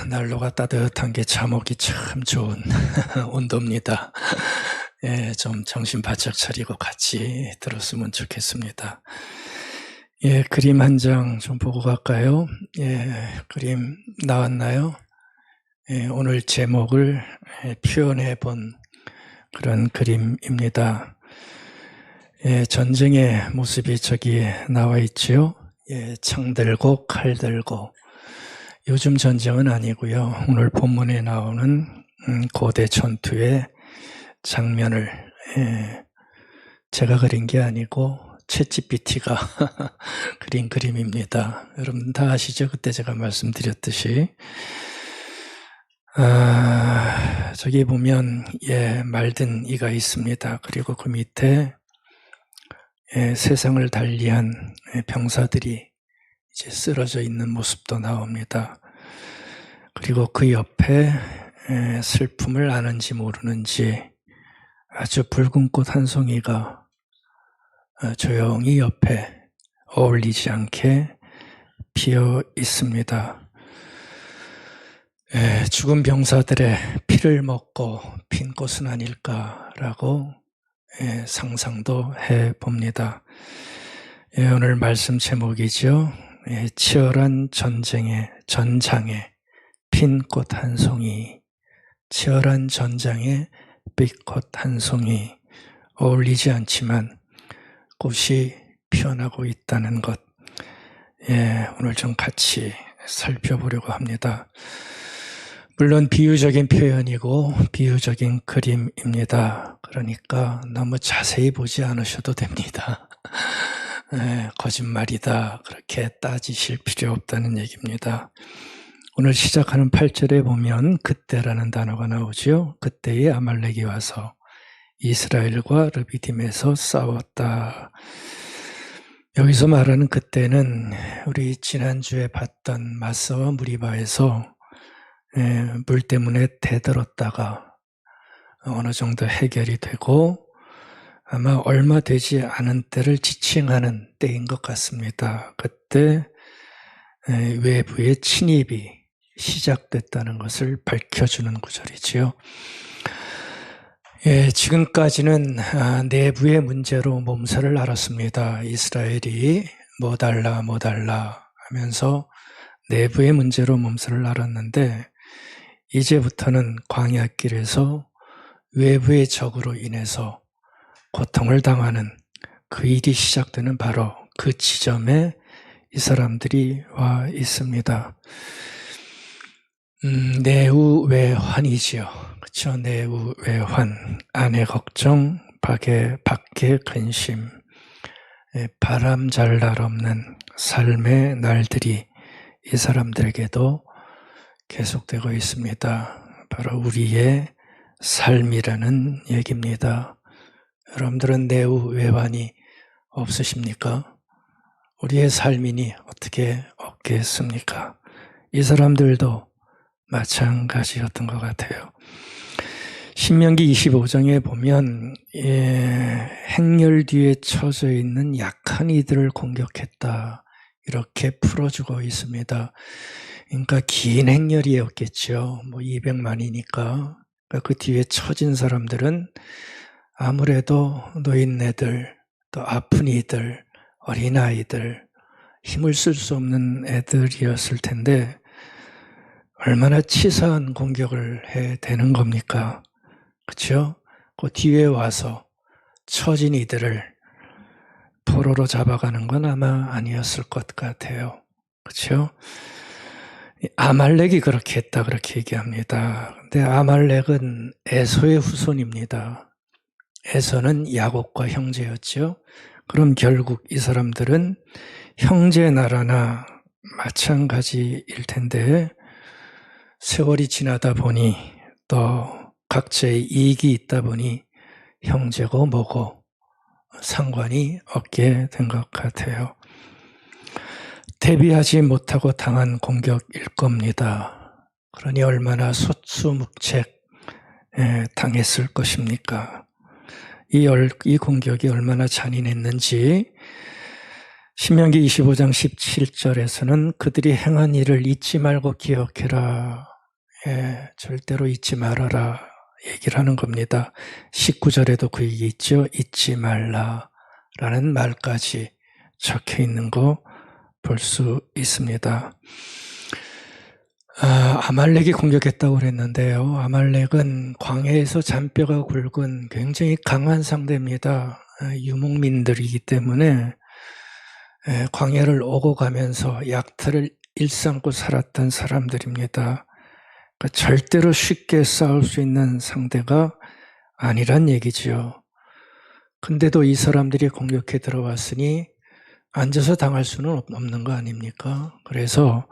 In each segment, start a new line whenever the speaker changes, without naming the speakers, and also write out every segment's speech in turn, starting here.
난로가 따뜻한 게 잠오기 참 좋은 온도입니다. 좀 정신 바짝 차리고 같이 들었으면 좋겠습니다. 그림 한 장 좀 보고 갈까요? 그림 나왔나요? 오늘 제목을 표현해 본 그런 그림입니다. 전쟁의 모습이 저기 나와 있지요. 창 들고 칼 들고. 요즘 전쟁은 아니고요. 오늘 본문에 나오는 고대 전투의 장면을 제가 그린 게 아니고 챗GPT가 그린 그림입니다. 여러분 다 아시죠? 그때 제가 말씀드렸듯이 저기 보면 말든 이가 있습니다. 그리고 그 밑에 세상을 달리한 병사들이 이제 쓰러져 있는 모습도 나옵니다. 그리고 그 옆에 슬픔을 아는지 모르는지 아주 붉은 꽃 한 송이가 조용히 옆에 어울리지 않게 피어 있습니다. 죽은 병사들의 피를 먹고 핀 꽃은 아닐까라고 상상도 해봅니다. 오늘 말씀 제목이죠. 치열한 전장에 핀 꽃 한 송이, 치열한 전장에 빛꽃 한 송이, 어울리지 않지만 꽃이 피어나고 있다는 것, 오늘 좀 같이 살펴보려고 합니다. 물론 비유적인 표현이고 비유적인 그림입니다. 그러니까 너무 자세히 보지 않으셔도 됩니다. 거짓말이다 그렇게 따지실 필요 없다는 얘기입니다. 오늘 시작하는 8절에 보면 그때라는 단어가 나오죠. 그때에 아말렉이 와서 이스라엘과 르비딤에서 싸웠다. 여기서 말하는 그때는 우리 지난주에 봤던 마사와 무리바에서 물 때문에 대들었다가 어느 정도 해결이 되고 아마 얼마 되지 않은 때를 지칭하는 때인 것 같습니다. 그때 외부의 침입이 시작됐다는 것을 밝혀주는 구절이지요. 지금까지는 내부의 문제로 몸살을 앓았습니다. 이스라엘이 뭐 달라 하면서 내부의 문제로 몸살을 앓았는데 이제부터는 광야길에서 외부의 적으로 인해서 고통을 당하는 그 일이 시작되는 바로 그 지점에 이 사람들이 와 있습니다. 내우외환이지요. 그렇죠? 내우외환, 아내 걱정, 밖에 근심, 바람 잘 날 없는 삶의 날들이 이 사람들에게도 계속되고 있습니다. 바로 우리의 삶이라는 얘기입니다. 여러분들은 내우외환이 없으십니까? 우리의 삶이니 어떻게 없겠습니까? 이 사람들도 마찬가지였던 것 같아요. 신명기 25장에 보면 행렬 뒤에 처져 있는 약한 이들을 공격했다. 이렇게 풀어주고 있습니다. 그러니까 긴 행렬이었겠죠. 200만이니까. 그 뒤에 처진 사람들은 아무래도 노인네들, 또 아픈 이들, 어린아이들, 힘을 쓸 수 없는 애들이었을 텐데 얼마나 치사한 공격을 해야 되는 겁니까? 그렇죠? 그 뒤에 와서 처진 이들을 포로로 잡아가는 건 아마 아니었을 것 같아요. 그렇죠? 아말렉이 그렇게 했다 그렇게 얘기합니다. 근데 아말렉은 에서의 후손입니다. 에서는 야곱과 형제였죠. 그럼 결국 이 사람들은 형제 나라나 마찬가지일 텐데 세월이 지나다 보니 또 각자의 이익이 있다 보니 형제고 뭐고 상관이 없게 된 것 같아요. 대비하지 못하고 당한 공격일 겁니다. 그러니 얼마나 속수무책 당했을 것입니까? 이 공격이 얼마나 잔인했는지 신명기 25장 17절에서는 그들이 행한 일을 잊지 말고 기억해라. 절대로 잊지 말아라. 얘기를 하는 겁니다. 19절에도 그 얘기 있죠. 잊지 말라라는 말까지 적혀 있는 거 볼 수 있습니다. 아말렉이 공격했다고 그랬는데요. 아말렉은 광야에서 잔뼈가 굵은 굉장히 강한 상대입니다. 유목민들이기 때문에 광야를 오고 가면서 약탈을 일삼고 살았던 사람들입니다. 그러니까 절대로 쉽게 싸울 수 있는 상대가 아니란 얘기지요. 근데도 이 사람들이 공격해 들어왔으니 앉아서 당할 수는 없는 거 아닙니까? 그래서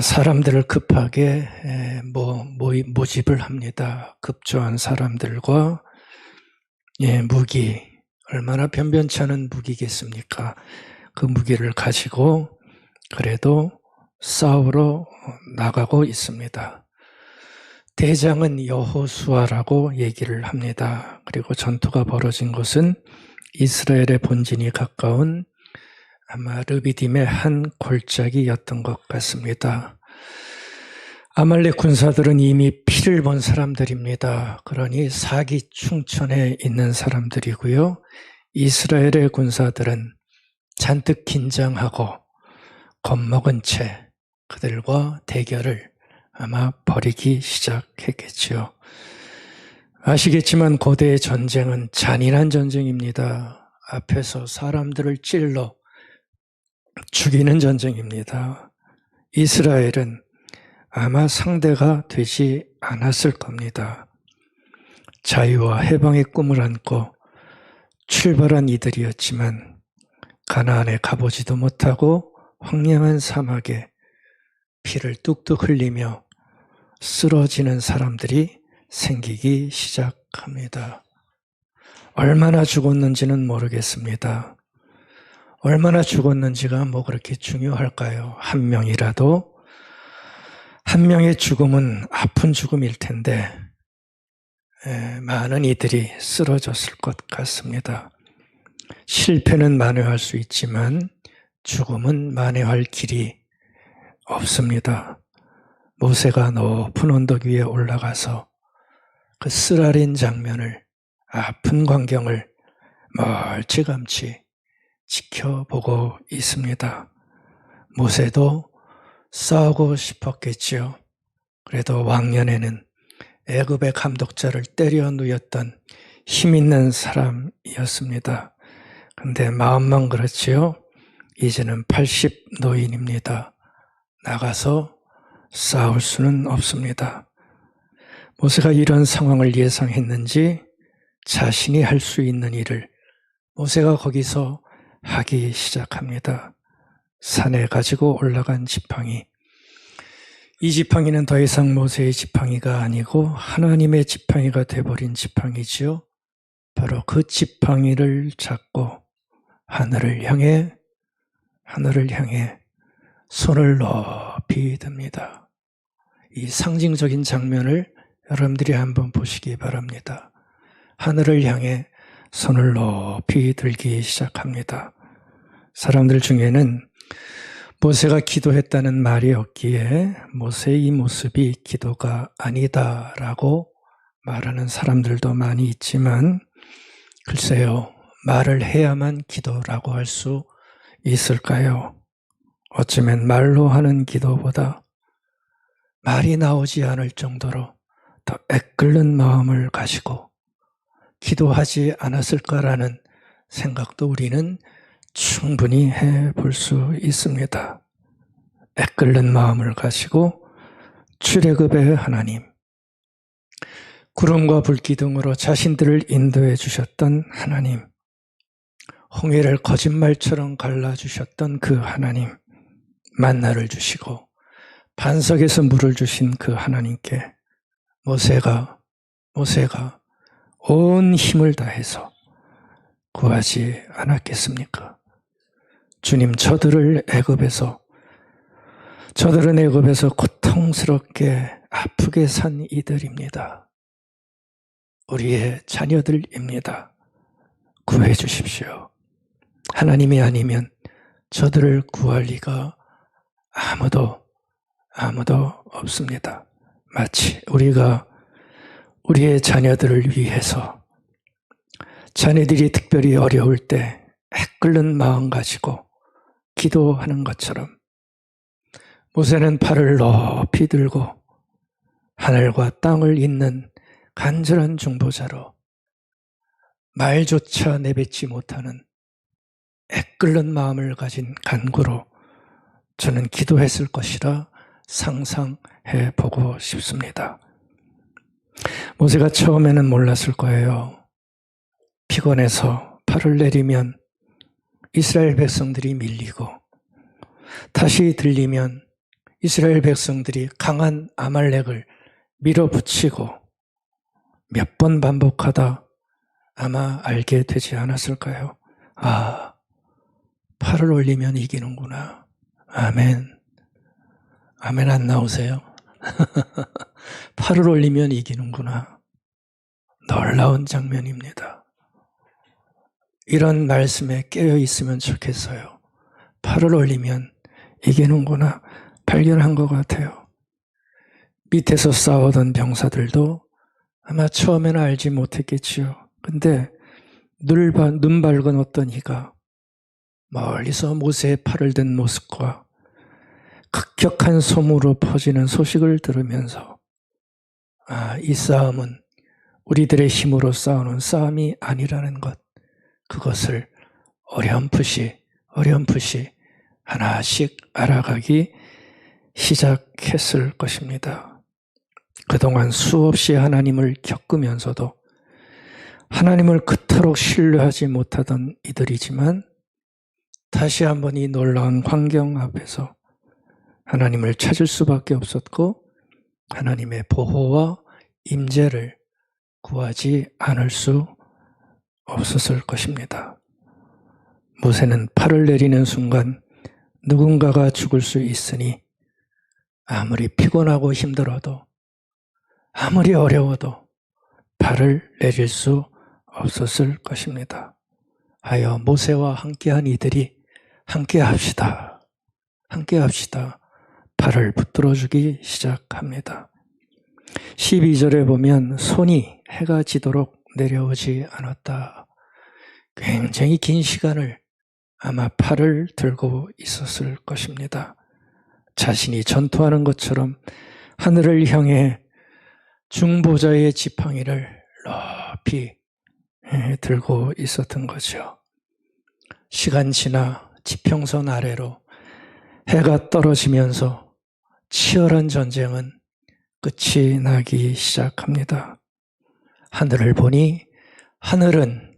사람들을 급하게 모집을 합니다. 급조한 사람들과 무기, 얼마나 변변치 않은 무기겠습니까? 그 무기를 가지고 그래도 싸우러 나가고 있습니다. 대장은 여호수아라고 얘기를 합니다. 그리고 전투가 벌어진 곳은 이스라엘의 본진이 가까운 아마 르비딤의 한 골짜기였던 것 같습니다. 아말렉 군사들은 이미 피를 본 사람들입니다. 그러니 사기충천에 있는 사람들이고요. 이스라엘의 군사들은 잔뜩 긴장하고 겁먹은 채 그들과 대결을 아마 벌이기 시작했겠지요. 아시겠지만 고대의 전쟁은 잔인한 전쟁입니다. 앞에서 사람들을 찔러 죽이는 전쟁입니다. 이스라엘은 아마 상대가 되지 않았을 겁니다. 자유와 해방의 꿈을 안고 출발한 이들이었지만 가나안에 가보지도 못하고 황량한 사막에 피를 뚝뚝 흘리며 쓰러지는 사람들이 생기기 시작합니다. 얼마나 죽었는지는 모르겠습니다. 얼마나 죽었는지가 뭐 그렇게 중요할까요? 한 명이라도, 한 명의 죽음은 아픈 죽음일 텐데 많은 이들이 쓰러졌을 것 같습니다. 실패는 만회할 수 있지만 죽음은 만회할 길이 없습니다. 모세가 높은 언덕 위에 올라가서 그 쓰라린 장면을, 아픈 광경을 멀찌감치 지켜보고 있습니다. 모세도 싸우고 싶었겠지요. 그래도 왕년에는 애굽의 감독자를 때려 누였던 힘 있는 사람이었습니다. 근데 마음만 그렇지요. 이제는 80 노인입니다. 나가서 싸울 수는 없습니다. 모세가 이런 상황을 예상했는지 자신이 할 수 있는 일을 모세가 거기서 하기 시작합니다. 산에 가지고 올라간 지팡이. 이 지팡이는 더 이상 모세의 지팡이가 아니고 하나님의 지팡이가 돼버린 지팡이지요. 바로 그 지팡이를 잡고 하늘을 향해 손을 높이 듭니다. 이 상징적인 장면을 여러분들이 한번 보시기 바랍니다. 하늘을 향해 손을 높이 들기 시작합니다. 사람들 중에는 모세가 기도했다는 말이 없기에 모세의 이 모습이 기도가 아니다라고 말하는 사람들도 많이 있지만 글쎄요, 말을 해야만 기도라고 할 수 있을까요? 어쩌면 말로 하는 기도보다 말이 나오지 않을 정도로 더 애끓는 마음을 가지고 기도하지 않았을까라는 생각도 우리는 충분히 해볼 수 있습니다. 애끓는 마음을 가지고 출애굽의 하나님, 구름과 불기둥으로 자신들을 인도해 주셨던 하나님, 홍해를 거짓말처럼 갈라주셨던 그 하나님, 만나를 주시고 반석에서 물을 주신 그 하나님께 모세가 온 힘을 다해서 구하지 않았겠습니까? 주님, 저들은 애굽에서 고통스럽게 아프게 산 이들입니다. 우리의 자녀들입니다. 구해 주십시오. 하나님이 아니면 저들을 구할 리가 아무도 없습니다. 마치 우리가 우리의 자녀들을 위해서 자녀들이 특별히 어려울 때 애끓는 마음 가지고 기도하는 것처럼 모세는 팔을 높이 들고 하늘과 땅을 잇는 간절한 중보자로 말조차 내뱉지 못하는 애끓는 마음을 가진 간구로 저는 기도했을 것이라 상상해 보고 싶습니다. 모세가 처음에는 몰랐을 거예요. 피곤해서 팔을 내리면 이스라엘 백성들이 밀리고 다시 들리면 이스라엘 백성들이 강한 아말렉을 밀어붙이고 몇 번 반복하다 아마 알게 되지 않았을까요? 아, 팔을 올리면 이기는구나. 아멘. 아멘 안 나오세요? 팔을 올리면 이기는구나. 놀라운 장면입니다. 이런 말씀에 깨어 있으면 좋겠어요. 팔을 올리면 이기는구나 발견한 것 같아요. 밑에서 싸우던 병사들도 아마 처음에는 알지 못했겠지요. 근데 눈 밝은 어떤 이가 멀리서 모세의 팔을 든 모습과 급격한 소문으로 퍼지는 소식을 들으면서 이 싸움은 우리들의 힘으로 싸우는 싸움이 아니라는 것, 그것을 어렴풋이 하나씩 알아가기 시작했을 것입니다. 그동안 수없이 하나님을 겪으면서도 하나님을 그토록 신뢰하지 못하던 이들이지만 다시 한번 이 놀라운 환경 앞에서 하나님을 찾을 수밖에 없었고 하나님의 보호와 임재를 구하지 않을 수 없었을 것입니다. 모세는 팔을 내리는 순간 누군가가 죽을 수 있으니 아무리 피곤하고 힘들어도 아무리 어려워도 팔을 내릴 수 없었을 것입니다. 하여 모세와 함께한 이들이 함께합시다. 팔을 붙들어주기 시작합니다. 12절에 보면 손이 해가 지도록 내려오지 않았다. 굉장히 긴 시간을 아마 팔을 들고 있었을 것입니다. 자신이 전투하는 것처럼 하늘을 향해 중보자의 지팡이를 높이 들고 있었던 거죠. 시간 지나 지평선 아래로 해가 떨어지면서 치열한 전쟁은 끝이 나기 시작합니다. 하늘을 보니 하늘은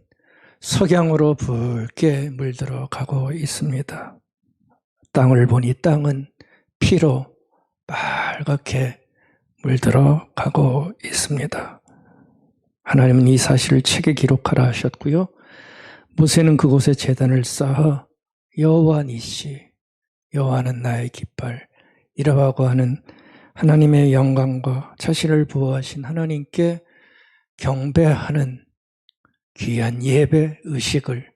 석양으로 붉게 물들어 가고 있습니다. 땅을 보니 땅은 피로 빨갛게 물들어 가고 있습니다. 하나님은 이 사실을 책에 기록하라 하셨고요. 모세는 그곳에 제단을 쌓아 여호와 니시, 여호와는 나의 깃발 이라고 하는 하나님의 영광과 자신을 부어하신 하나님께 경배하는 귀한 예배 의식을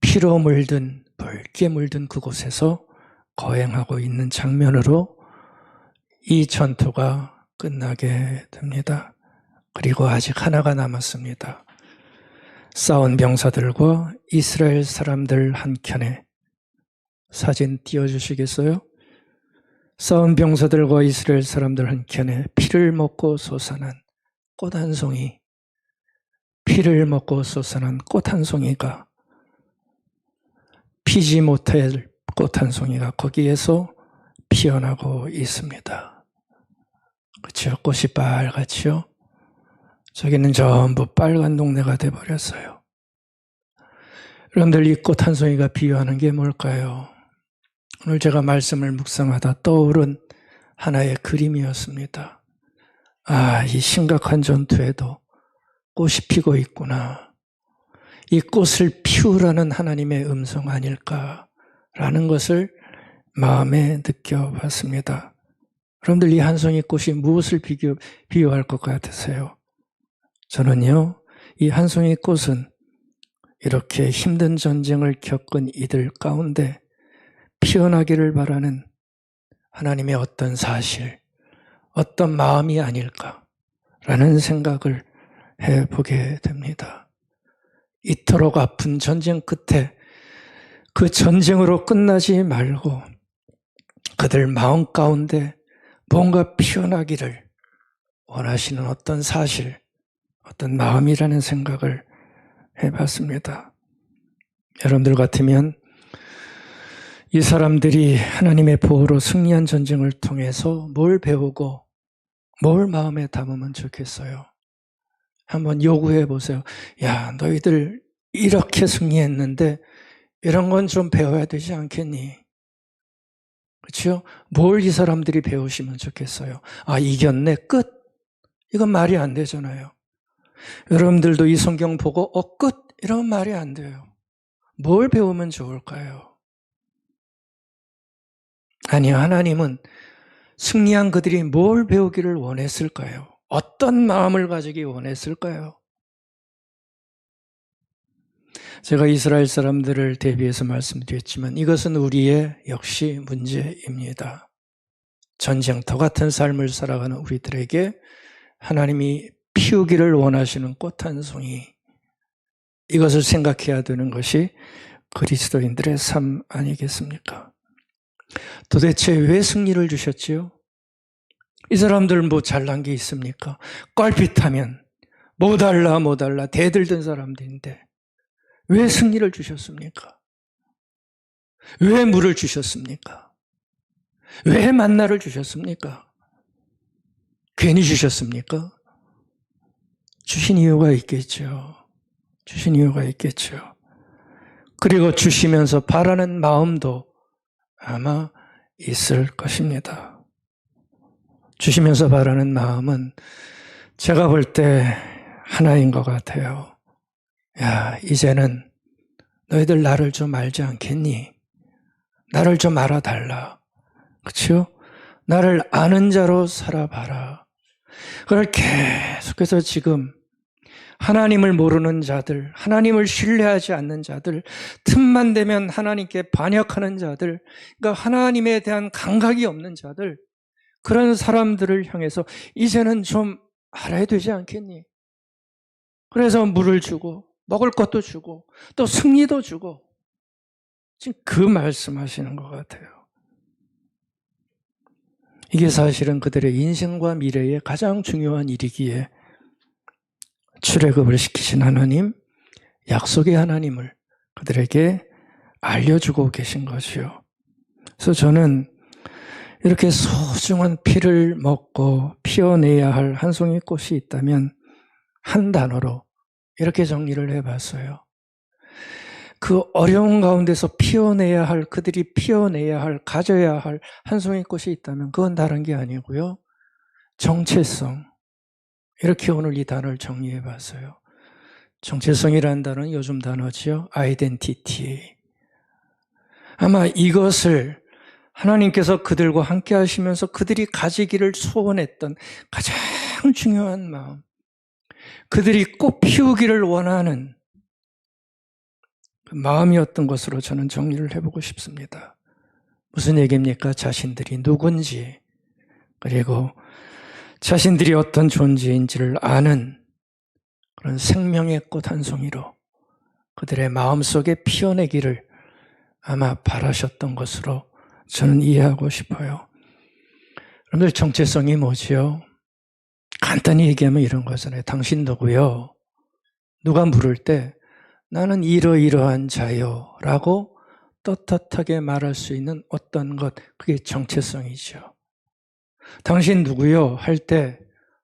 피로 물든 붉게 물든 그곳에서 거행하고 있는 장면으로 이 전투가 끝나게 됩니다. 그리고 아직 하나가 남았습니다. 싸운 병사들과 이스라엘 사람들 한켠에 사진 띄워주시겠어요? 싸운 병사들과 이스라엘 사람들 한켠에 피를 먹고 솟아난 꽃 한 송이, 피를 먹고 솟아난 꽃 한 송이가 피지 못할 꽃 한 송이가 거기에서 피어나고 있습니다. 그렇죠? 꽃이 빨갛지요? 저기는 전부 빨간 동네가 돼버렸어요. 여러분들 이 꽃 한 송이가 비유하는 게 뭘까요? 오늘 제가 말씀을 묵상하다 떠오른 하나의 그림이었습니다. 이 심각한 전투에도 꽃이 피고 있구나. 이 꽃을 피우라는 하나님의 음성 아닐까라는 것을 마음에 느껴봤습니다. 여러분들 이 한 송이 꽃이 무엇을 비유할 것 같으세요? 저는요, 이 한 송이 꽃은 이렇게 힘든 전쟁을 겪은 이들 가운데 피어나기를 바라는 하나님의 어떤 사실, 어떤 마음이 아닐까라는 생각을 해보게 됩니다. 이토록 아픈 전쟁 끝에 그 전쟁으로 끝나지 말고 그들 마음 가운데 뭔가 피어나기를 원하시는 어떤 사실, 어떤 마음이라는 생각을 해봤습니다. 여러분들 같으면 이 사람들이 하나님의 보호로 승리한 전쟁을 통해서 뭘 배우고 뭘 마음에 담으면 좋겠어요? 한번 요구해 보세요. 야, 너희들 이렇게 승리했는데 이런 건 좀 배워야 되지 않겠니? 그렇죠? 뭘 이 사람들이 배우시면 좋겠어요? 아, 이겼네, 끝. 이건 말이 안 되잖아요. 여러분들도 이 성경 보고 끝. 이런 말이 안 돼요. 뭘 배우면 좋을까요? 아니요, 하나님은 승리한 그들이 뭘 배우기를 원했을까요? 어떤 마음을 가지기 원했을까요? 제가 이스라엘 사람들을 대비해서 말씀드렸지만 이것은 우리의 역시 문제입니다. 전쟁터 같은 삶을 살아가는 우리들에게 하나님이 피우기를 원하시는 꽃 한 송이, 이것을 생각해야 되는 것이 그리스도인들의 삶 아니겠습니까? 도대체 왜 승리를 주셨지요? 이 사람들 뭐 잘난 게 있습니까? 껄핏하면 못 알라 대들던 사람들인데 왜 승리를 주셨습니까? 왜 물을 주셨습니까? 왜 만나를 주셨습니까? 괜히 주셨습니까? 주신 이유가 있겠죠. 주신 이유가 있겠죠. 그리고 주시면서 바라는 마음도 아마 있을 것입니다. 주시면서 바라는 마음은 제가 볼 때 하나인 것 같아요. 야, 이제는 너희들 나를 좀 알지 않겠니? 나를 좀 알아달라. 그렇죠? 나를 아는 자로 살아봐라. 그걸 계속해서 지금 하나님을 모르는 자들, 하나님을 신뢰하지 않는 자들, 틈만 되면 하나님께 반역하는 자들, 그러니까 하나님에 대한 감각이 없는 자들, 그런 사람들을 향해서 이제는 좀 알아야 되지 않겠니? 그래서 물을 주고 먹을 것도 주고 또 승리도 주고 지금 그 말씀하시는 것 같아요. 이게 사실은 그들의 인생과 미래에 가장 중요한 일이기에 출애굽을 시키신 하나님, 약속의 하나님을 그들에게 알려주고 계신 것이요. 그래서 저는 이렇게 소중한 피를 먹고 피어내야 할 한 송이 꽃이 있다면 한 단어로 이렇게 정리를 해봤어요. 그 어려운 가운데서 피어내야 할, 그들이 피어내야 할, 가져야 할 한 송이 꽃이 있다면 그건 다른 게 아니고요. 정체성. 이렇게 오늘 이 단어를 정리해봤어요. 정체성이라는 단어는 요즘 단어죠. 아이덴티티. 아마 이것을 하나님께서 그들과 함께 하시면서 그들이 가지기를 소원했던 가장 중요한 마음, 그들이 꼭 피우기를 원하는 그 마음이었던 것으로 저는 정리를 해보고 싶습니다. 무슨 얘기입니까? 자신들이 누군지, 그리고 자신들이 어떤 존재인지를 아는 그런 생명의 꽃 한 송이로 그들의 마음속에 피어내기를 아마 바라셨던 것으로 저는 이해하고 싶어요. 여러분들 정체성이 뭐지요? 간단히 얘기하면 이런 거잖아요. 당신 누구요? 누가 물을 때 나는 이러이러한 자요 라고 떳떳하게 말할 수 있는 어떤 것, 그게 정체성이죠. 당신 누구요? 할 때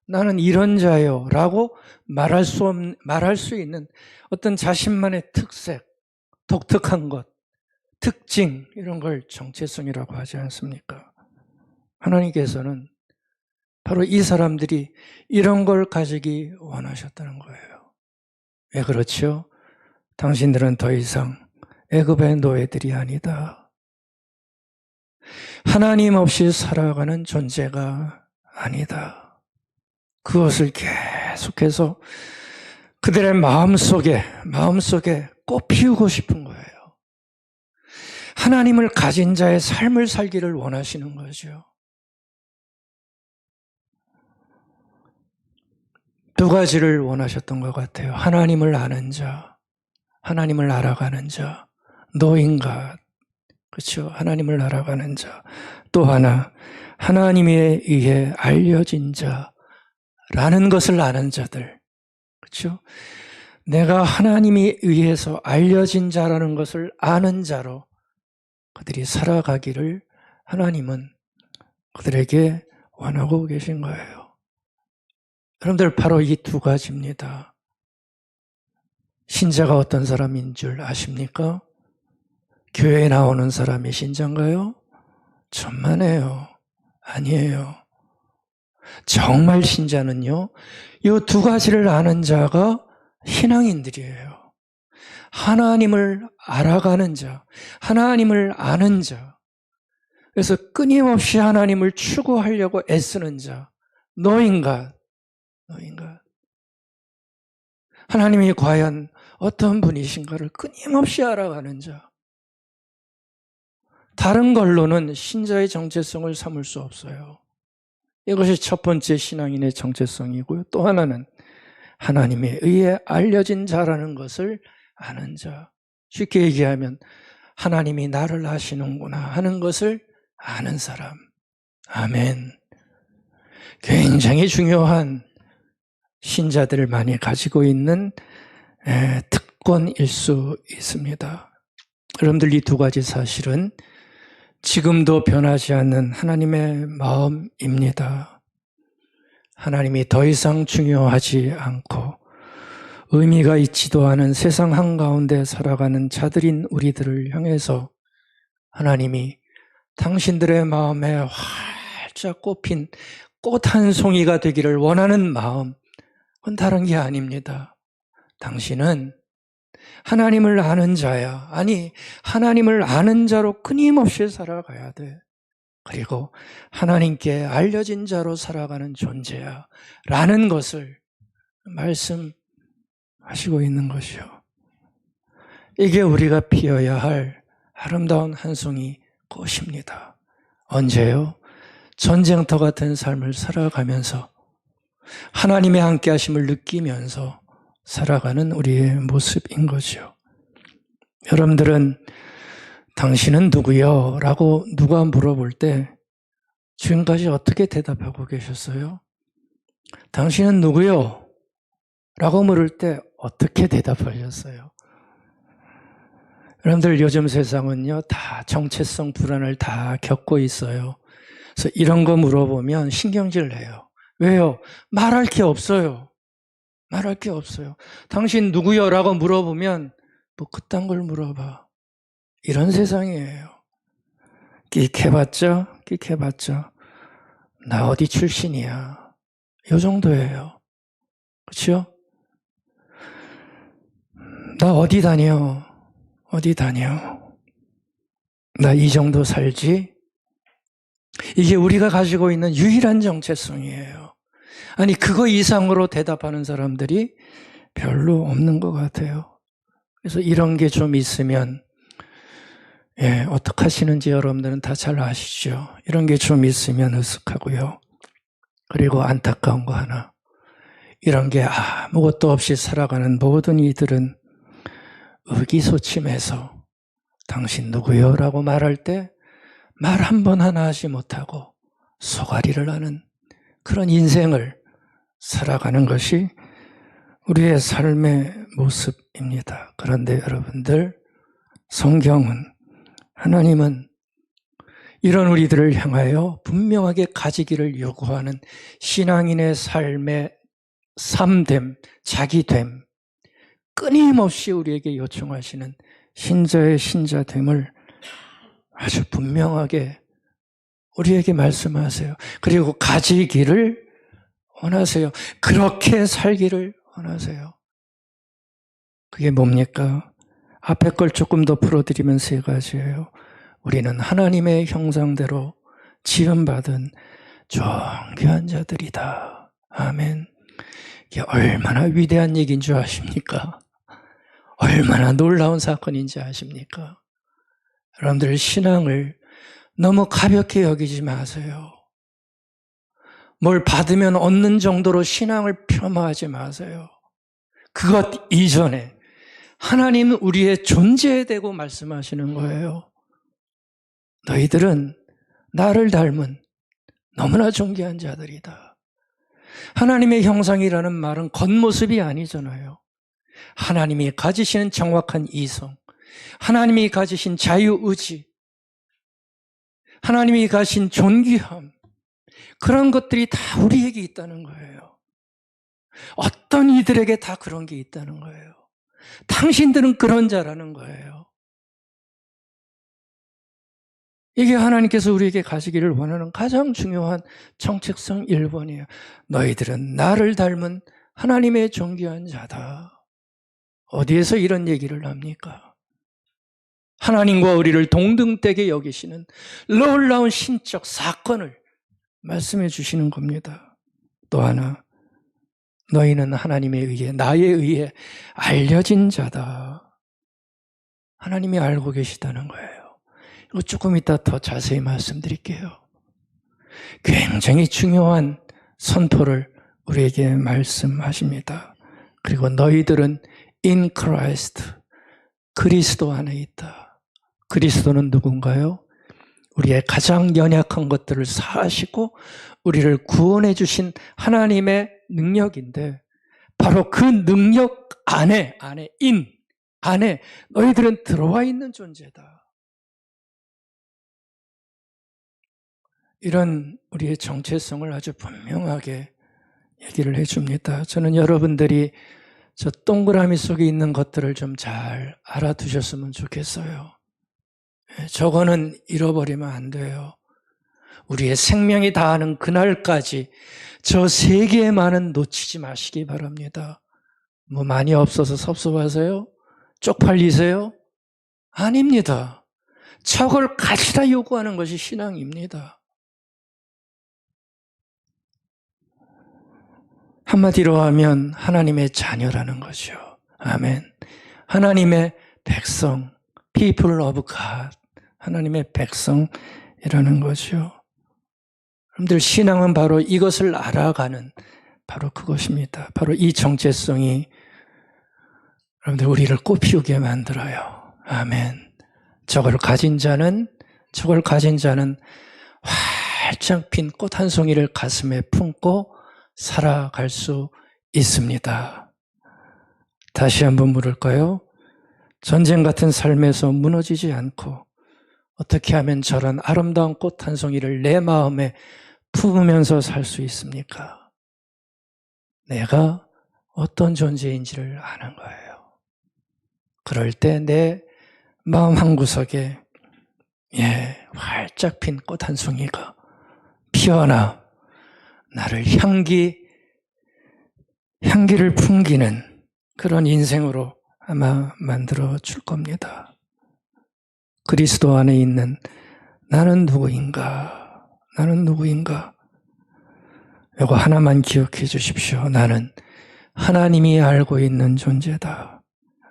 나는 이런 자요 라고 말할 수 있는 어떤 자신만의 특색, 독특한 것, 특징, 이런 걸 정체성이라고 하지 않습니까? 하나님께서는 바로 이 사람들이 이런 걸 가지기 원하셨다는 거예요. 왜 그렇죠? 당신들은 더 이상 애굽의 노예들이 아니다. 하나님 없이 살아가는 존재가 아니다. 그것을 계속해서 그들의 마음속에 꽃 피우고 싶은 거예요. 하나님을 가진 자의 삶을 살기를 원하시는 거죠. 두 가지를 원하셨던 것 같아요. 하나님을 아는 자, 하나님을 알아가는 자, 노인과 그렇죠. 하나님을 알아가는 자. 또 하나, 하나님에 의해 알려진 자라는 것을 아는 자들. 그렇죠. 내가 하나님에 의해서 알려진 자라는 것을 아는 자로 그들이 살아가기를 하나님은 그들에게 원하고 계신 거예요. 여러분들 바로 이 두 가지입니다. 신자가 어떤 사람인 줄 아십니까? 교회에 나오는 사람이 신자인가요? 천만에요. 아니에요. 정말 신자는요, 이 두 가지를 아는 자가 신앙인들이에요. 하나님을 알아가는 자, 하나님을 아는 자, 그래서 끊임없이 하나님을 추구하려고 애쓰는 자, 너인가? 하나님이 과연 어떤 분이신가를 끊임없이 알아가는 자. 다른 걸로는 신자의 정체성을 삼을 수 없어요. 이것이 첫 번째 신앙인의 정체성이고요. 또 하나는 하나님에 의해 알려진 자라는 것을 아는 자. 쉽게 얘기하면 하나님이 나를 아시는구나 하는 것을 아는 사람. 아멘. 굉장히 중요한 신자들을 많이 가지고 있는 특권일 수 있습니다. 여러분들 이 두 가지 사실은 지금도 변하지 않는 하나님의 마음입니다. 하나님이 더 이상 중요하지 않고 의미가 있지도 않은 세상 한가운데 살아가는 자들인 우리들을 향해서 하나님이 당신들의 마음에 활짝 꽃핀 꽃 한 송이가 되기를 원하는 마음, 그건 다른 게 아닙니다. 당신은 하나님을 아는 자야. 아니, 하나님을 아는 자로 끊임없이 살아가야 돼. 그리고 하나님께 알려진 자로 살아가는 존재야. 라는 것을 말씀하시고 있는 것이요. 이게 우리가 피어야 할 아름다운 한 송이 꽃입니다. 언제요? 전쟁터 같은 삶을 살아가면서 하나님의 함께하심을 느끼면서 살아가는 우리의 모습인 거죠. 여러분들은 당신은 누구요? 라고 누가 물어볼 때 지금까지 어떻게 대답하고 계셨어요? 당신은 누구요? 라고 물을 때 어떻게 대답하셨어요? 여러분들 요즘 세상은요, 다 정체성 불안을 다 겪고 있어요. 그래서 이런 거 물어보면 신경질 내요. 왜요? 말할 게 없어요. 말할 게 없어요. 당신 누구요? 라고 물어보면 뭐 그딴 걸 물어봐. 이런 세상이에요. 끽해봤죠? 끽해봤죠? 나 어디 출신이야. 이 정도예요. 그렇죠? 나 어디 다녀? 어디 다녀? 나 이 정도 살지? 이게 우리가 가지고 있는 유일한 정체성이에요. 아니, 그거 이상으로 대답하는 사람들이 별로 없는 것 같아요. 그래서 이런 게 좀 있으면, 어떻게 하시는지 여러분들은 다 잘 아시죠? 이런 게 좀 있으면 으쓱하고요. 그리고 안타까운 거 하나. 이런 게 아무것도 없이 살아가는 모든 이들은 의기소침해서 당신 누구요? 라고 말할 때 말 한 번 하나 하지 못하고 소가리를 하는 그런 인생을 살아가는 것이 우리의 삶의 모습입니다. 그런데 여러분들, 성경은, 하나님은 이런 우리들을 향하여 분명하게 가지기를 요구하는 신앙인의 삶의 삶됨, 자기됨, 끊임없이 우리에게 요청하시는 신자의 신자됨을 아주 분명하게 우리에게 말씀하세요. 그리고 가지기를 원하세요. 그렇게 살기를 원하세요. 그게 뭡니까? 앞에 걸 조금 더 풀어드리면 세 가지예요. 우리는 하나님의 형상대로 지음받은 존귀한 자들이다. 아멘. 이게 얼마나 위대한 얘기인 줄 아십니까? 얼마나 놀라운 사건인지 아십니까? 여러분들 신앙을 너무 가볍게 여기지 마세요. 뭘 받으면 얻는 정도로 신앙을 폄하하지 마세요. 그것 이전에 하나님은 우리의 존재에 대고 말씀하시는 거예요. 너희들은 나를 닮은 너무나 존귀한 자들이다. 하나님의 형상이라는 말은 겉모습이 아니잖아요. 하나님이 가지시는 정확한 이성, 하나님이 가지신 자유의지, 하나님이 가신 존귀함, 그런 것들이 다 우리에게 있다는 거예요. 어떤 이들에게 다 그런 게 있다는 거예요. 당신들은 그런 자라는 거예요. 이게 하나님께서 우리에게 가지기를 원하는 가장 중요한 정체성 1번이에요. 너희들은 나를 닮은 하나님의 존귀한 자다. 어디에서 이런 얘기를 합니까? 하나님과 우리를 동등되게 여기시는 놀라운 신적 사건을 말씀해 주시는 겁니다. 또 하나, 너희는 하나님에 의해, 나에 의해 알려진 자다. 하나님이 알고 계시다는 거예요. 이거 조금 이따 더 자세히 말씀드릴게요. 굉장히 중요한 선포를 우리에게 말씀하십니다. 그리고 너희들은 in Christ, 그리스도 안에 있다. 그리스도는 누군가요? 우리의 가장 연약한 것들을 사하시고 우리를 구원해 주신 하나님의 능력인데, 바로 그 능력 안에 너희들은 들어와 있는 존재다. 이런 우리의 정체성을 아주 분명하게 얘기를 해줍니다. 저는 여러분들이 저 동그라미 속에 있는 것들을 좀 잘 알아두셨으면 좋겠어요. 저거는 잃어버리면 안 돼요. 우리의 생명이 다하는 그날까지 저 세 개만은 놓치지 마시기 바랍니다. 뭐 많이 없어서 섭섭하세요? 쪽팔리세요? 아닙니다. 저걸 가지라 요구하는 것이 신앙입니다. 한마디로 하면 하나님의 자녀라는 거죠. 아멘. 하나님의 백성, people of God, 하나님의 백성이라는 거죠. 여러분들 신앙은 바로 이것을 알아가는 바로 그것입니다. 바로 이 정체성이 여러분들 우리를 꽃피우게 만들어요. 아멘. 저걸 가진 자는 활짝 핀 꽃 한 송이를 가슴에 품고 살아갈 수 있습니다. 다시 한번 물을까요? 전쟁 같은 삶에서 무너지지 않고 어떻게 하면 저런 아름다운 꽃 한 송이를 내 마음에 품으면서 살 수 있습니까? 내가 어떤 존재인지를 아는 거예요. 그럴 때 내 마음 한구석에 활짝 핀 꽃 한 송이가 피어나 나를 향기를 풍기는 그런 인생으로 아마 만들어 줄 겁니다. 그리스도 안에 있는 나는 누구인가? 이거 하나만 기억해 주십시오. 나는 하나님이 알고 있는 존재다.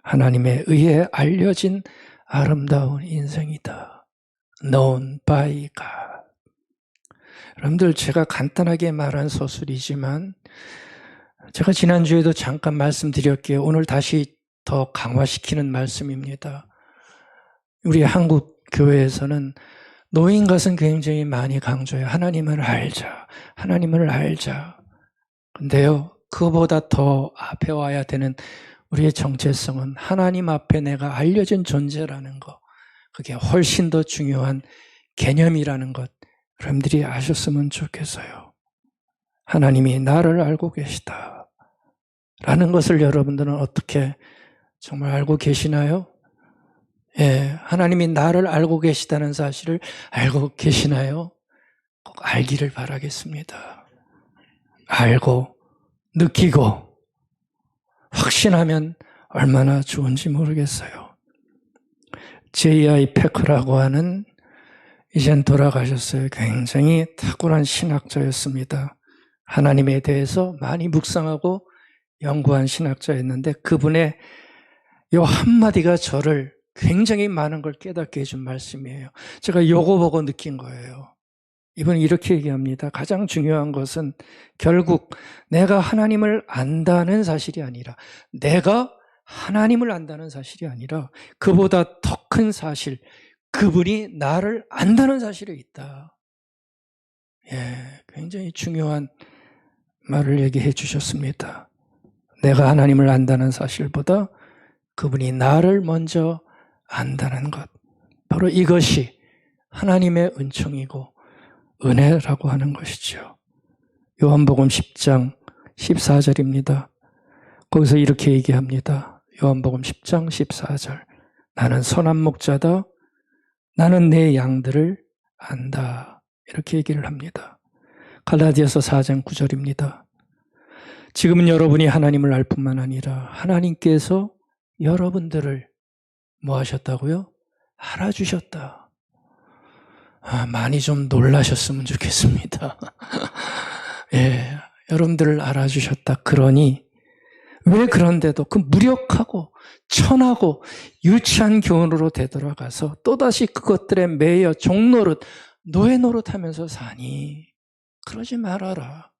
하나님에 의해 알려진 아름다운 인생이다. Known by God. 여러분들, 제가 간단하게 말한 서술이지만 제가 지난주에도 잠깐 말씀드렸기에 오늘 다시 더 강화시키는 말씀입니다. 우리 한국 교회에서는 노인 것은 굉장히 많이 강조해요. 하나님을 알자. 근데요, 그거보다 더 앞에 와야 되는 우리의 정체성은 하나님 앞에 내가 알려진 존재라는 것, 그게 훨씬 더 중요한 개념이라는 것, 여러분들이 아셨으면 좋겠어요. 하나님이 나를 알고 계시다 라는 것을 여러분들은 어떻게 정말 알고 계시나요? 하나님이 나를 알고 계시다는 사실을 알고 계시나요? 꼭 알기를 바라겠습니다. 알고 느끼고 확신하면 얼마나 좋은지 모르겠어요. J.I. 패커라고 하는, 이젠 돌아가셨어요. 굉장히 탁월한 신학자였습니다. 하나님에 대해서 많이 묵상하고 연구한 신학자였는데 그분의 요 한마디가 저를 굉장히 많은 걸 깨닫게 해준 말씀이에요. 제가 요거 보고 느낀 거예요. 이분은 이렇게 얘기합니다. 가장 중요한 것은 결국 내가 하나님을 안다는 사실이 아니라, 내가 하나님을 안다는 사실이 아니라 그보다 더 큰 사실, 그분이 나를 안다는 사실에 있다. 굉장히 중요한 말을 얘기해 주셨습니다. 내가 하나님을 안다는 사실보다 그분이 나를 먼저 안다는 것, 바로 이것이 하나님의 은총이고 은혜라고 하는 것이죠. 요한복음 10장 14절입니다. 거기서 이렇게 얘기합니다. 요한복음 10장 14절. 나는 선한 목자다. 나는 내 양들을 안다. 이렇게 얘기를 합니다. 갈라디아서 4장 9절입니다. 지금은 여러분이 하나님을 알 뿐만 아니라 하나님께서 여러분들을 뭐 하셨다고요? 알아주셨다. 많이 좀 놀라셨으면 좋겠습니다. 여러분들을 알아주셨다. 그러니 왜 그런데도 그 무력하고 천하고 유치한 교훈으로 되돌아가서 또다시 그것들에 매여 종노릇, 노예 노릇하면서 사니? 그러지 말아라.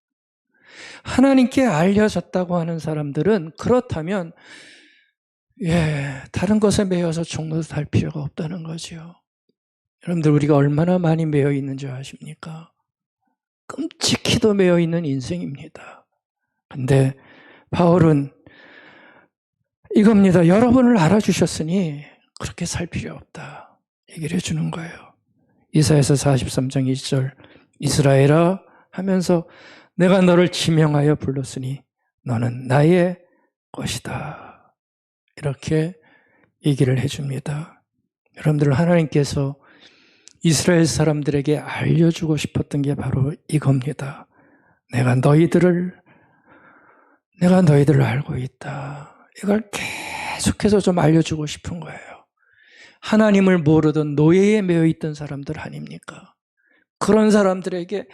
하나님께 알려졌다고 하는 사람들은 그렇다면 다른 것에 매여서 종노릇할 필요가 없다는 거죠. 여러분들, 우리가 얼마나 많이 매여 있는 줄 아십니까? 끔찍히도 매여 있는 인생입니다. 근데 바울은 이겁니다. 여러분을 알아주셨으니 그렇게 살 필요 없다. 얘기를 해주는 거예요. 이사야서 43장 2절, 이스라엘아 하면서 내가 너를 지명하여 불렀으니 너는 나의 것이다. 이렇게 얘기를 해줍니다. 여러분들, 하나님께서 이스라엘 사람들에게 알려주고 싶었던 게 바로 이겁니다. 내가 너희들을 알고 있다. 이걸 계속해서 좀 알려주고 싶은 거예요. 하나님을 모르던 노예에 매여 있던 사람들 아닙니까? 그런 사람들에게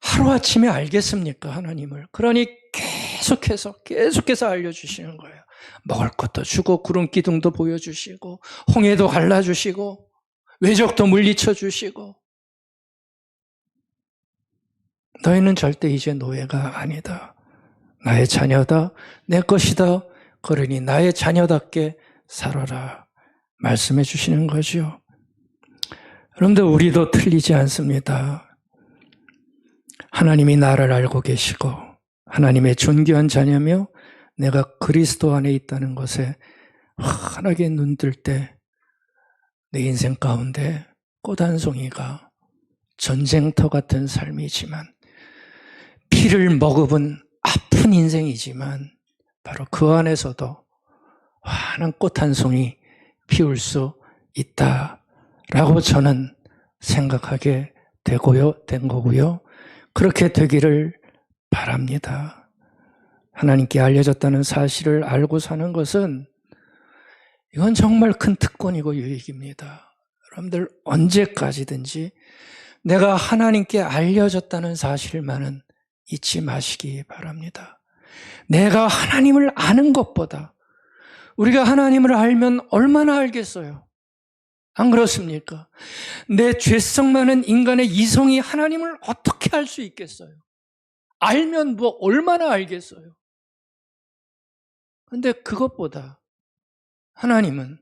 하루아침에 알겠습니까? 하나님을. 그러니 계속해서 알려주시는 거예요. 먹을 것도 주고 구름 기둥도 보여주시고 홍해도 갈라주시고 외적도 물리쳐 주시고, 너희는 절대 이제 노예가 아니다. 나의 자녀다. 내 것이다. 그러니 나의 자녀답게 살아라. 말씀해 주시는 거죠. 여러분들, 우리도 틀리지 않습니다. 하나님이 나를 알고 계시고 하나님의 존귀한 자녀며 내가 그리스도 안에 있다는 것에 환하게 눈뜰 때 내 인생 가운데 꽃 한 송이가 전쟁터 같은 삶이지만, 피를 머금은 아픈 인생이지만 바로 그 안에서도 환한 꽃 한 송이 피울 수 있다라고 저는 생각하게 된 거고요. 그렇게 되기를 바랍니다. 하나님께 알려졌다는 사실을 알고 사는 것은 이건 정말 큰 특권이고 유익입니다. 여러분들, 언제까지든지 내가 하나님께 알려졌다는 사실만은 잊지 마시기 바랍니다. 내가 하나님을 아는 것보다 우리가 하나님을 알면 얼마나 알겠어요? 안 그렇습니까? 내 죄성 많은 인간의 이성이 하나님을 어떻게 알 수 있겠어요? 알면 뭐 얼마나 알겠어요? 근데 그것보다 하나님은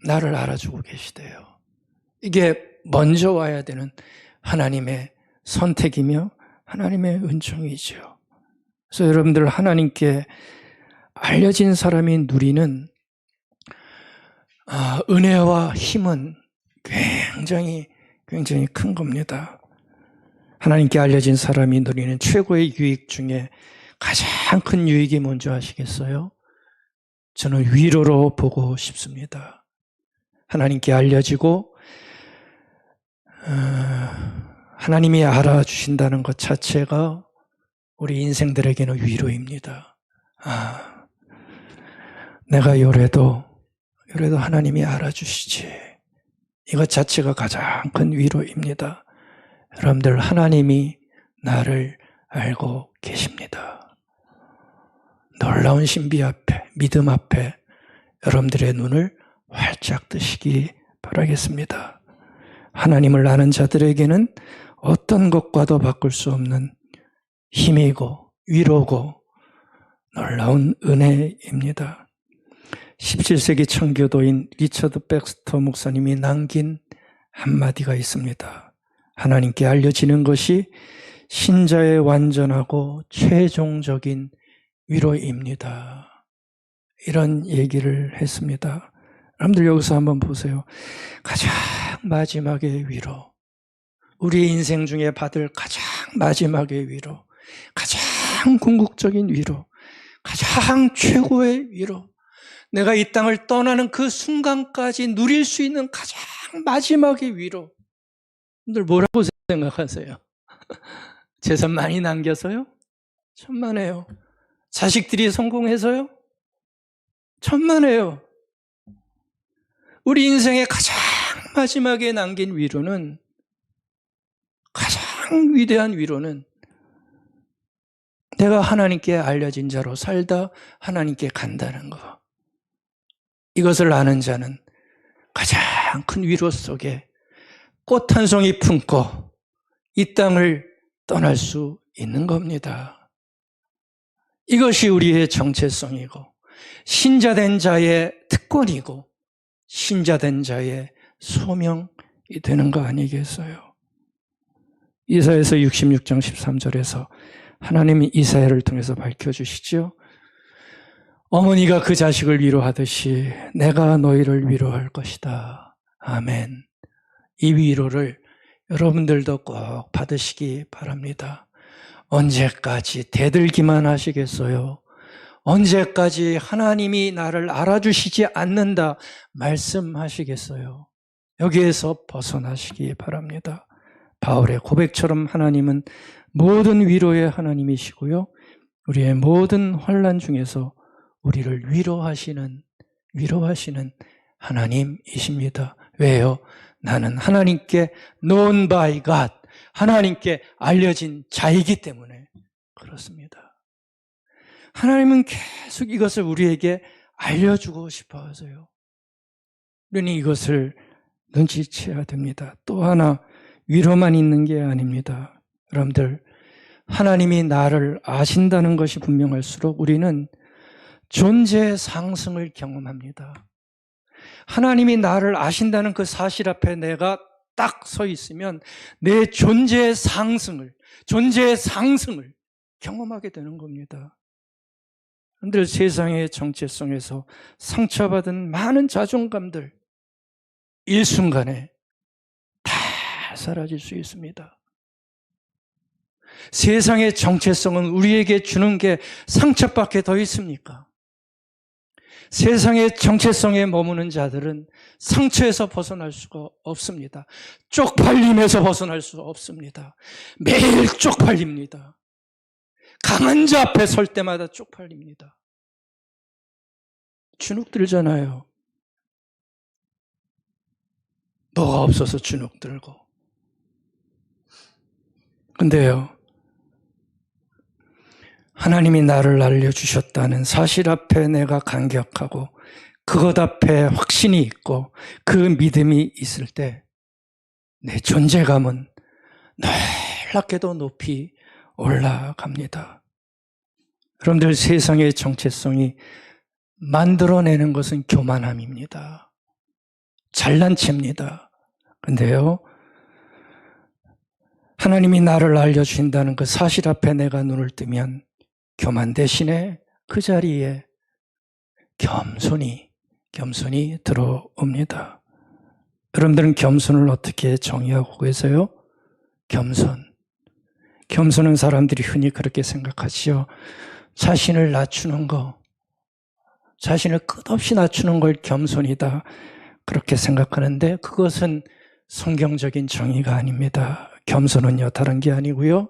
나를 알아주고 계시대요. 이게 먼저 와야 되는 하나님의 선택이며 하나님의 은총이죠. 그래서 여러분들, 하나님께 알려진 사람이 누리는 은혜와 힘은 굉장히 큰 겁니다. 하나님께 알려진 사람이 누리는 최고의 유익 중에 가장 큰 유익이 뭔지 아시겠어요? 저는 위로로 보고 싶습니다. 하나님께 알려지고 하나님이 알아주신다는 것 자체가 우리 인생들에게는 위로입니다. 내가 요래도 하나님이 알아주시지. 이것 자체가 가장 큰 위로입니다. 여러분들, 하나님이 나를 알고 계십니다. 놀라운 신비 앞에, 믿음 앞에 여러분들의 눈을 활짝 뜨시기 바라겠습니다. 하나님을 아는 자들에게는 어떤 것과도 바꿀 수 없는 힘이고 위로고 놀라운 은혜입니다. 17세기 청교도인 리처드 백스터 목사님이 남긴 한마디가 있습니다. 하나님께 알려지는 것이 신자의 완전하고 최종적인 위로입니다. 이런 얘기를 했습니다. 여러분들 여기서 한번 보세요. 가장 마지막의 위로, 우리 인생 중에 받을 가장 마지막의 위로, 가장 궁극적인 위로, 가장 최고의 위로, 내가 이 땅을 떠나는 그 순간까지 누릴 수 있는 가장 마지막의 위로. 여러분들 뭐라고 생각하세요? 재산 많이 남겨서요? 천만에요. 자식들이 성공해서요? 천만에요. 우리 인생의 가장 마지막에 남긴 위로는, 가장 위대한 위로는 내가 하나님께 알려진 자로 살다 하나님께 간다는 거. 이것을 아는 자는 가장 큰 위로 속에 꽃 한 송이 품고 이 땅을 떠날 수 있는 겁니다. 이것이 우리의 정체성이고 신자된 자의 특권이고 신자된 자의 소명이 되는 거 아니겠어요? 이사야서 66장 13절에서 하나님이 이사야를 통해서 밝혀주시죠. 어머니가 그 자식을 위로하듯이 내가 너희를 위로할 것이다. 아멘. 이 위로를 여러분들도 꼭 받으시기 바랍니다. 언제까지 대들기만 하시겠어요? 언제까지 하나님이 나를 알아주시지 않는다 말씀하시겠어요? 여기에서 벗어나시기 바랍니다. 바울의 고백처럼 하나님은 모든 위로의 하나님이시고요. 우리의 모든 환난 중에서 우리를 위로하시는 하나님이십니다. 왜요? 나는 하나님께 known by God, 하나님께 알려진 자이기 때문에 그렇습니다. 하나님은 계속 이것을 우리에게 알려주고 싶어 하세요. 그러니 이것을 눈치채야 됩니다. 또 하나, 위로만 있는 게 아닙니다. 여러분들, 하나님이 나를 아신다는 것이 분명할수록 우리는 존재의 상승을 경험합니다. 하나님이 나를 아신다는 그 사실 앞에 내가 딱 서 있으면 내 존재의 상승을 경험하게 되는 겁니다. 여러분들, 세상의 정체성에서 상처받은 많은 자존감들 일순간에 다 사라질 수 있습니다. 세상의 정체성은 우리에게 주는 게 상처밖에 더 있습니까? 세상의 정체성에 머무는 자들은 상처에서 벗어날 수가 없습니다. 쪽팔림에서 벗어날 수 없습니다. 매일 쪽팔립니다. 강한 자 앞에 설 때마다 쪽팔립니다. 주눅 들잖아요. 너가 없어서 주눅 들고. 근데요, 하나님이 나를 알려주셨다는 사실 앞에 내가 감격하고 그것 앞에 확신이 있고 그 믿음이 있을 때 내 존재감은 놀랍게도 높이 올라갑니다. 여러분들, 세상의 정체성이 만들어내는 것은 교만함입니다. 잘난 체입니다. 근데요, 하나님이 나를 알려주신다는 그 사실 앞에 내가 눈을 뜨면 교만 대신에 그 자리에 겸손이 들어옵니다. 여러분들은 겸손을 어떻게 정의하고 계세요? 겸손은 사람들이 흔히 그렇게 생각하지요. 자신을 낮추는 거, 자신을 끝없이 낮추는 걸 겸손이다, 그렇게 생각하는데 그것은 성경적인 정의가 아닙니다. 겸손은요, 다른 게 아니고요,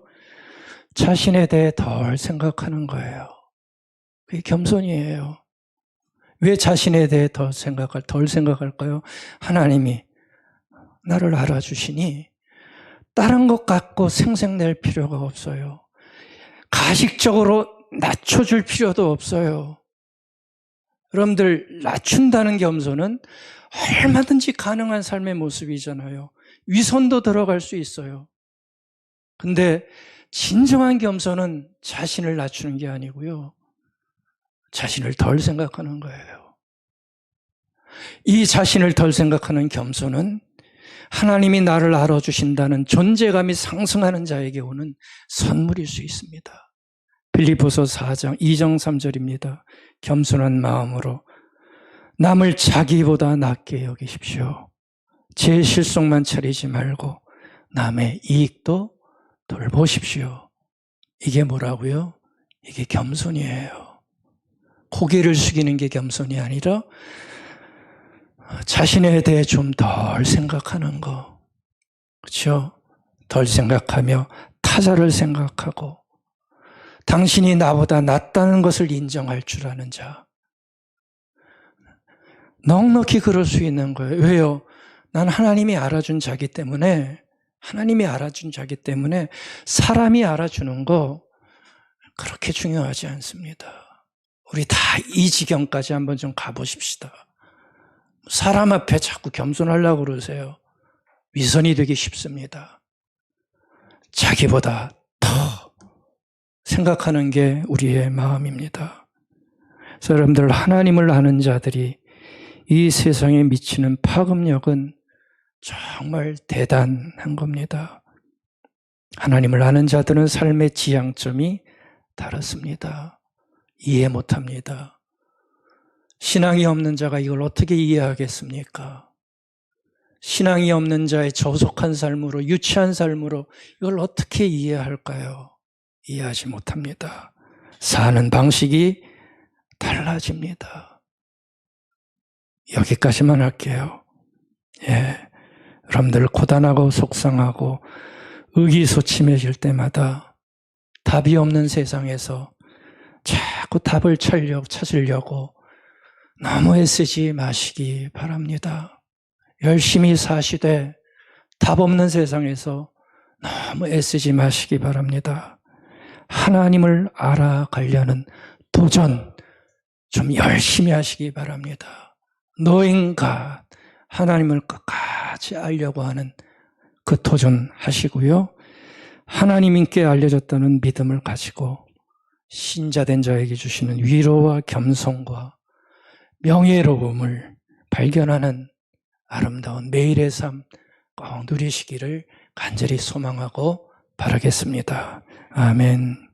자신에 대해 덜 생각하는 거예요. 그게 겸손이에요. 왜 자신에 대해 덜 생각할까요? 하나님이 나를 알아주시니 다른 것 갖고 생색낼 필요가 없어요. 가식적으로 낮춰줄 필요도 없어요. 여러분들, 낮춘다는 겸손은 얼마든지 가능한 삶의 모습이잖아요. 위선도 들어갈 수 있어요. 근데 진정한 겸손은 자신을 낮추는 게 아니고요. 자신을 덜 생각하는 거예요. 이 자신을 덜 생각하는 겸손은 하나님이 나를 알아주신다는 존재감이 상승하는 자에게 오는 선물일 수 있습니다. 빌립보서 4장 2장 3절입니다. 겸손한 마음으로 남을 자기보다 낮게 여기십시오. 제 실속만 차리지 말고 남의 이익도 돌보십시오. 이게 뭐라고요? 이게 겸손이에요. 고개를 숙이는 게 겸손이 아니라 자신에 대해 좀 덜 생각하는 거. 그렇죠? 덜 생각하며 타자를 생각하고 당신이 나보다 낫다는 것을 인정할 줄 아는 자. 넉넉히 그럴 수 있는 거예요. 왜요? 난 하나님이 알아준 자기 때문에 사람이 알아주는 거 그렇게 중요하지 않습니다. 우리 다 이 지경까지 한번 좀 가보십시다. 사람 앞에 자꾸 겸손하려고 그러세요. 위선이 되기 쉽습니다. 자기보다 더 생각하는 게 우리의 마음입니다. 그래서 여러분들, 하나님을 아는 자들이 이 세상에 미치는 파급력은 정말 대단한 겁니다. 하나님을 아는 자들은 삶의 지향점이 다릅니다. 이해 못합니다. 신앙이 없는 자가 이걸 어떻게 이해하겠습니까? 신앙이 없는 자의 저속한 삶으로, 유치한 삶으로 이걸 어떻게 이해할까요? 이해하지 못합니다. 사는 방식이 달라집니다. 여기까지만 할게요. 여러분들 고단하고 속상하고 의기소침해질 때마다 답이 없는 세상에서 자꾸 답을 찾으려고 너무 애쓰지 마시기 바랍니다. 열심히 사시되 답 없는 세상에서 너무 애쓰지 마시기 바랍니다. 하나님을 알아가려는 도전 좀 열심히 하시기 바랍니다. 노인과 하나님을 끝까지 알려고 하는 그 도전 하시고요. 하나님께 알려졌다는 믿음을 가지고 신자된 자에게 주시는 위로와 겸손과 명예로움을 발견하는 아름다운 매일의 삶 꼭 누리시기를 간절히 소망하고 바라겠습니다. 아멘.